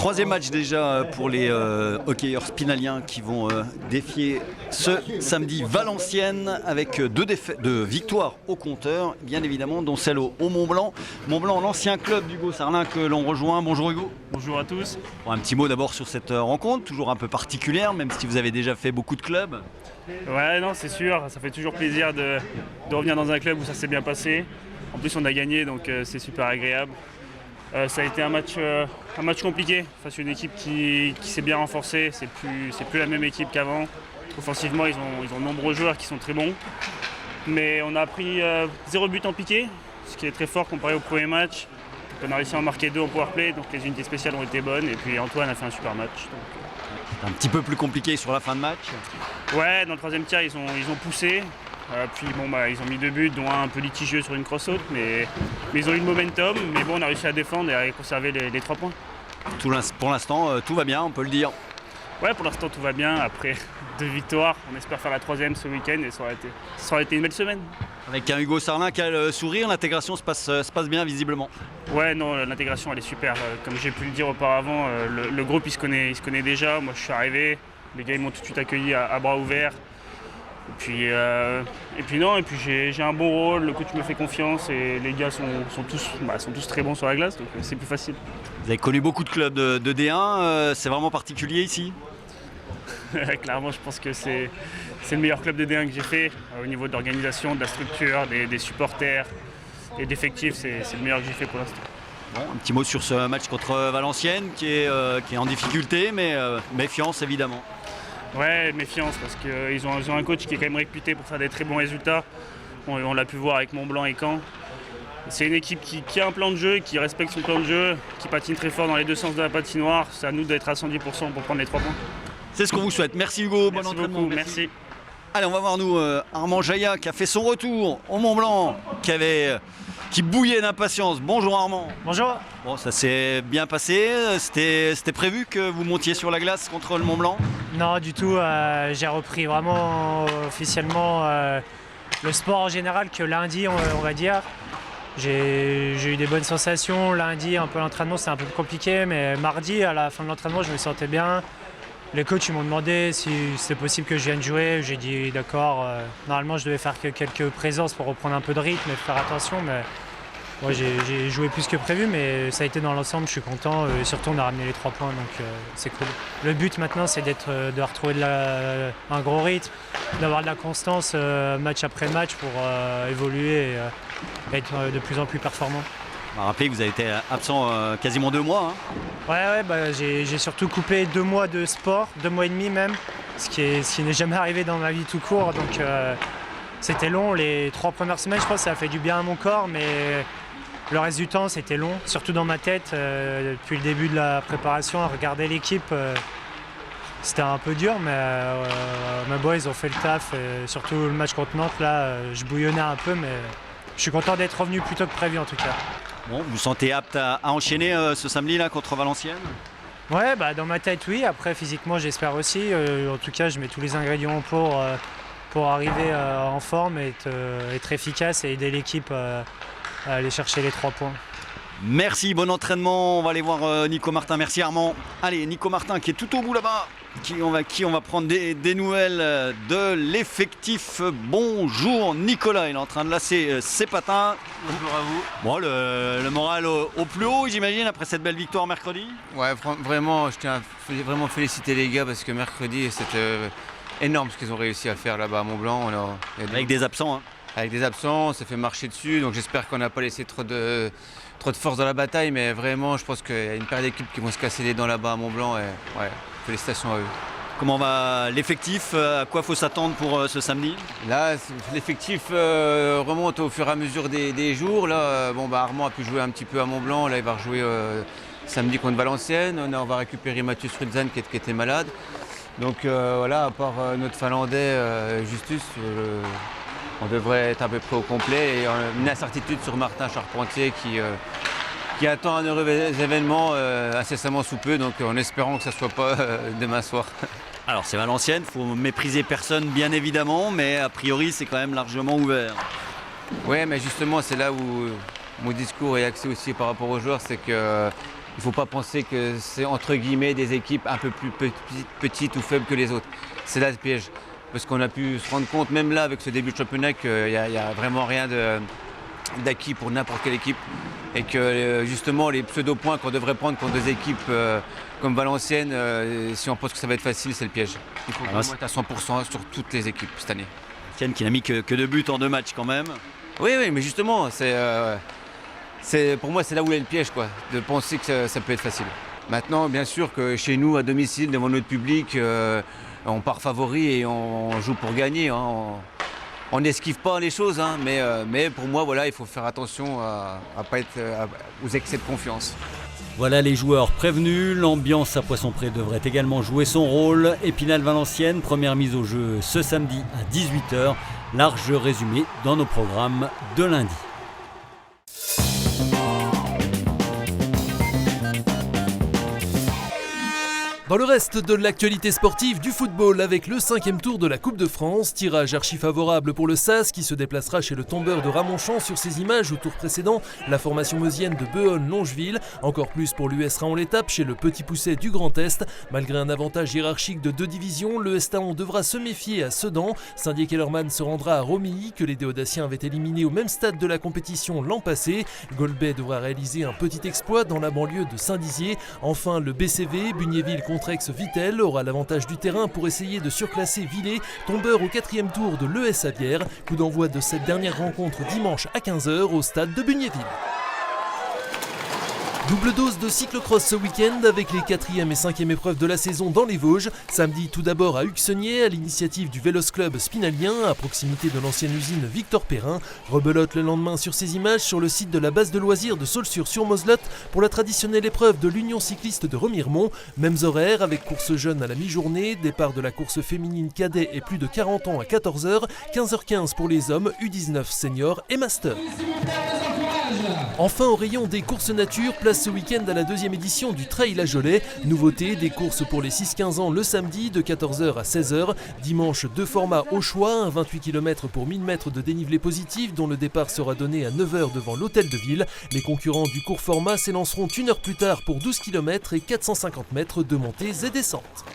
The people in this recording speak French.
Troisième match déjà pour les hockeyeurs spinaliens qui vont défier ce samedi Valenciennes avec deux victoires au compteur, bien évidemment, dont celle au Mont-Blanc. Mont-Blanc, l'ancien club d'Hugo Sarlin que l'on rejoint. Bonjour Hugo. Bonjour à tous. Bon, un petit mot d'abord sur cette rencontre, toujours un peu particulière, même si vous avez déjà fait beaucoup de clubs. Ouais, non, c'est sûr, ça fait toujours plaisir de revenir dans un club où ça s'est bien passé. En plus, on a gagné, donc c'est super agréable. Ça a été un match compliqué face à une équipe qui s'est bien renforcée. C'est plus la même équipe qu'avant. Offensivement, ils ont de nombreux joueurs qui sont très bons. Mais on a pris 0 but en piqué, ce qui est très fort comparé au premier match. On a réussi à en marquer 2 au powerplay, donc les unités spéciales ont été bonnes. Et puis Antoine a fait un super match. C'est un petit peu plus compliqué sur la fin de match. Ouais, dans le troisième tiers, ils ont poussé. Puis ils ont mis 2 buts, dont un peu litigieux sur une cross-out, mais ils ont eu le momentum. Mais bon, on a réussi à défendre et à conserver les 3 points. Pour l'instant, tout va bien, on peut le dire. Ouais, pour l'instant, tout va bien. Après 2 victoires, on espère faire la 3e ce week-end et ça aurait été une belle semaine. Avec un Hugo Sarlin qui a le sourire, l'intégration se passe bien visiblement. Ouais, non, l'intégration elle est super. Comme j'ai pu le dire auparavant, le groupe il se connaît déjà. Moi, je suis arrivé, les gars ils m'ont tout de suite accueilli à bras ouverts. Et puis j'ai un bon rôle, le coach me fait confiance et les gars sont tous très bons sur la glace, donc c'est plus facile. Vous avez connu beaucoup de clubs de D1, c'est vraiment particulier ici? Clairement, je pense que c'est le meilleur club de D1 que j'ai fait au niveau de l'organisation, de la structure, des supporters et d'effectifs, c'est le meilleur que j'ai fait pour l'instant. Bon, un petit mot sur ce match contre Valenciennes qui est en difficulté, mais méfiance évidemment. Ouais, méfiance parce qu'ils ont un coach qui est quand même réputé pour faire des très bons résultats. On l'a pu voir avec Mont-Blanc et Caen. C'est une équipe qui a un plan de jeu, qui respecte son plan de jeu, qui patine très fort dans les deux sens de la patinoire. C'est à nous d'être à 110% pour prendre les 3 points. C'est ce qu'on vous souhaite. Merci Hugo, bon Merci entraînement. beaucoup, merci. Allez, on va voir nous Armand Jaillat qui a fait son retour au Mont-Blanc, qui bouillait d'impatience. Bonjour Armand. Bonjour. Bon, ça s'est bien passé. C'était prévu que vous montiez sur la glace contre le Mont-Blanc? Non, du tout. J'ai repris vraiment officiellement le sport en général que lundi, on va dire. J'ai eu des bonnes sensations. Lundi, un peu l'entraînement, c'était un peu compliqué, mais mardi, à la fin de l'entraînement, je me sentais bien. Les coachs ils m'ont demandé si c'est possible que je vienne jouer. J'ai dit d'accord. Normalement, je devais faire que quelques présences pour reprendre un peu de rythme et faire attention. Mais moi, j'ai joué plus que prévu, mais ça a été dans l'ensemble. Je suis content. Et surtout, on a ramené les 3 points, donc c'est cool. Le but maintenant, c'est de retrouver un gros rythme, d'avoir de la constance match après match pour évoluer et être de plus en plus performant. On va rappeler que vous avez été absent quasiment 2 mois. Ouais, j'ai surtout coupé 2 mois de sport, 2 mois et demi même, ce qui n'est jamais arrivé dans ma vie tout court. Donc c'était long, les 3 premières semaines je pense que ça a fait du bien à mon corps, mais le reste du temps c'était long, surtout dans ma tête. Depuis le début de la préparation, à regarder l'équipe, c'était un peu dur, mais mes boys ils ont fait le taf, et surtout le match contre Nantes, là je bouillonnais un peu, mais je suis content d'être revenu plus tôt que prévu en tout cas. Bon, vous vous sentez apte à enchaîner ce samedi là contre Valenciennes? Ouais, dans ma tête oui, après physiquement j'espère aussi. En tout cas je mets tous les ingrédients pour arriver en forme et être efficace et aider l'équipe à aller chercher les 3 points. Merci, bon entraînement. On va aller voir Nico Martin. Merci Armand. Allez, Nico Martin qui est tout au bout là-bas. Qui on va prendre des nouvelles de l'effectif. Bonjour Nicolas, il est en train de lasser ses patins. Bonjour à vous. Bon, le moral au plus haut, j'imagine, après cette belle victoire mercredi. Ouais, vraiment, je tiens à vraiment féliciter les gars parce que mercredi, c'était énorme ce qu'ils ont réussi à faire là-bas à Mont-Blanc. Avec des absents. Hein. Avec des absents, on s'est fait marcher dessus, donc j'espère qu'on n'a pas laissé trop de force dans la bataille, mais vraiment, je pense qu'il y a une paire d'équipes qui vont se casser les dents là-bas à Mont-Blanc. Et ouais, félicitations à eux. Comment va l'effectif? À quoi faut s'attendre pour ce samedi? Là, l'effectif remonte au fur et à mesure des jours. Là, Armand a pu jouer un petit peu à Mont-Blanc. Là, il va rejouer samedi contre Valenciennes. On va récupérer Mathieu Strudzan qui était malade. Donc voilà, à part notre Finlandais Justus, on devrait être à peu près au complet. Et une incertitude sur Martin Charpentier qui attend un heureux événement incessamment sous peu. Donc en espérant que ça ne soit pas demain soir. Alors c'est Valenciennes, il faut mépriser personne bien évidemment, mais a priori c'est quand même largement ouvert. Oui, mais justement c'est là où mon discours est axé aussi par rapport aux joueurs, c'est que Il ne faut pas penser que c'est entre guillemets des équipes un peu plus petites ou faibles que les autres. C'est là le piège. Parce qu'on a pu se rendre compte, même là avec ce début de championnat, qu'il n'y a vraiment rien d'acquis pour n'importe quelle équipe. Et que justement les pseudo-points qu'on devrait prendre contre des équipes comme Valenciennes, si on pense que ça va être facile, c'est le piège. Il faut vraiment être à 100% sur toutes les équipes cette année. Valenciennes qui n'a mis que 2 buts en 2 matchs quand même. Oui, mais justement, pour moi c'est là où est le piège, quoi, de penser que ça peut être facile. Maintenant, bien sûr que chez nous, à domicile, devant notre public, on part favori et on joue pour gagner. Hein. On n'esquive pas les choses, hein, mais pour moi, voilà, il faut faire attention à pas être aux excès de confiance. Voilà les joueurs prévenus, l'ambiance à Poisson-Pré devrait également jouer son rôle. Épinal-Valenciennes, première mise au jeu ce samedi à 18h. Large résumé dans nos programmes de lundi. Dans le reste de l'actualité sportive du football, avec le 5e tour de la Coupe de France, tirage archi favorable pour le SAS qui se déplacera chez le tombeur de Ramonchamp sur ses images au tour précédent, la formation meusienne de Beonne-Longeville. Encore plus pour l'US Raon l'étape chez le Petit Pousset du Grand Est. Malgré un avantage hiérarchique de 2 divisions, le Estaon devra se méfier à Sedan. Saint-Dié-Kellerman se rendra à Romilly, que les Déodaciens avaient éliminé au même stade de la compétition l'an passé. Golbet devra réaliser un petit exploit dans la banlieue de Saint-Dizier. Enfin, le BCV, Bugnéville contre Aix-Vittel, aura l'avantage du terrain pour essayer de surclasser Villers, tombeur au 4e tour de l'ES Avière. Coup d'envoi de cette dernière rencontre dimanche à 15h au stade de Bugnéville. Double dose de cyclocross ce week-end avec les 4e et 5e épreuves de la saison dans les Vosges. Samedi tout d'abord à Uxenier à l'initiative du Vélos Club Spinalien à proximité de l'ancienne usine Victor Perrin. Rebelote le lendemain sur ces images sur le site de la base de loisirs de Saulxures-sur-Moselotte pour la traditionnelle épreuve de l'Union cycliste de Remiremont. Mêmes horaires avec course jeune à la mi-journée, départ de la course féminine cadet et plus de 40 ans à 14h, 15h15 pour les hommes, U19 seniors et master. Enfin au rayon des courses nature, place ce week-end à la 2e édition du Trail à Cholet. Nouveauté, des courses pour les 6-15 ans le samedi de 14h à 16h. Dimanche, 2 formats au choix, un 28 km pour 1000 mètres de dénivelé positif dont le départ sera donné à 9h devant l'hôtel de ville. Les concurrents du court format s'élanceront 1 heure plus tard pour 12 km et 450 mètres de montées et descentes.